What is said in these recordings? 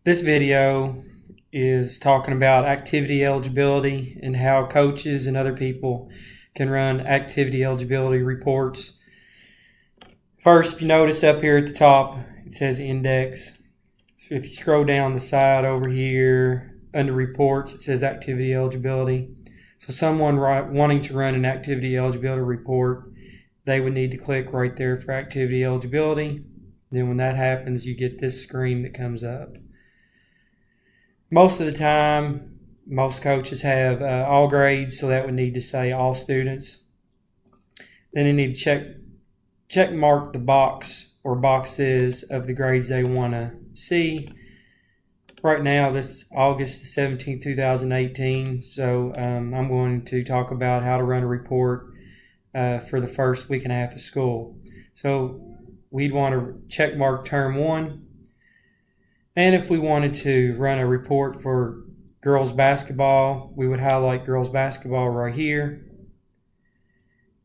This video is talking about activity eligibility and how coaches and other people can run activity eligibility reports. First, if you notice up here at the top, it says index. So if you scroll down the side over here under reports, it says activity eligibility. So someone wanting to run an activity eligibility report, they would need to click right there for activity eligibility. Then when that happens, you get this screen that comes up. Most of the time, most coaches have all grades, so that would need to say all students. Then they need to check mark the box or boxes of the grades they want to see. Right now, this is August 17, 2018, so I'm going to talk about how to run a report for the first week and a half of school. So we'd want to check mark term 1. And if we wanted to run a report for girls basketball, we would highlight girls basketball right here.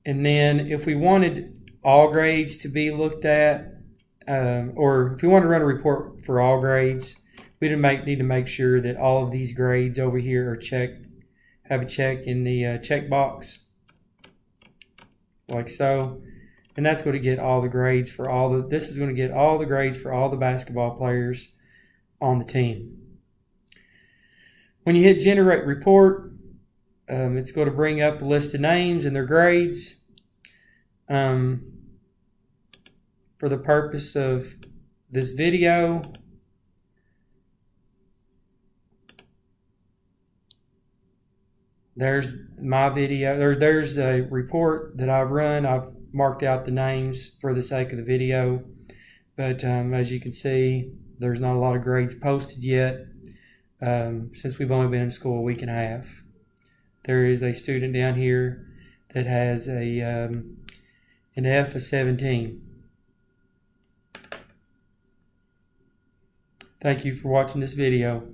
And then if we wanted all grades to be looked at, or if we want to run a report for all grades, we need to make sure that all of these grades over here are checked, have a check in the check box, like so. And that's going to get all the grades for this is going to get all the grades for all the basketball players on the team. When you hit generate report, it's going to bring up a list of names and their grades. For the purpose of this video, there's my video, there's a report that I've run. I've marked out the names for the sake of the video, but as you can see, there's not a lot of grades posted yet since we've only been in school a week and a half. There is a student down here that has an F of 17. Thank you for watching this video.